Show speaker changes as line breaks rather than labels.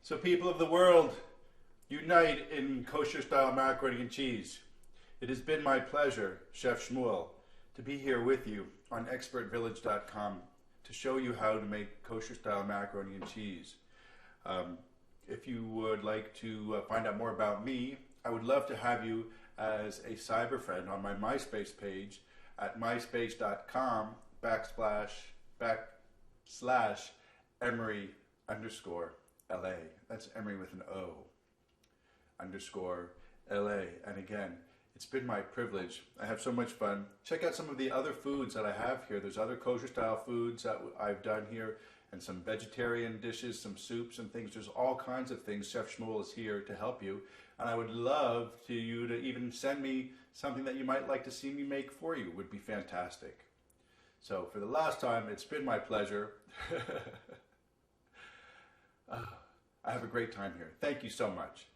So people of the world, unite in kosher style macaroni and cheese. It has been my pleasure, Chef Shmuel, to be here with you on expertvillage.com to show you how to make kosher style macaroni and cheese. If you would like to find out more about me, I would love to have you as a cyber friend on my MySpace page at myspace.com/Emory_LA. That's Emory with an O _LA. And again, it's been my privilege. I have so much fun. Check out some of the other foods that I have here. There's other kosher style foods that I've done here, and some vegetarian dishes, some soups and things. There's all kinds of things. Chef Shmuel is here to help you. And I would love you to even send me something that you might like to see me make for you. It would be fantastic. So for the last time, it's been my pleasure. I have a great time here. Thank you so much.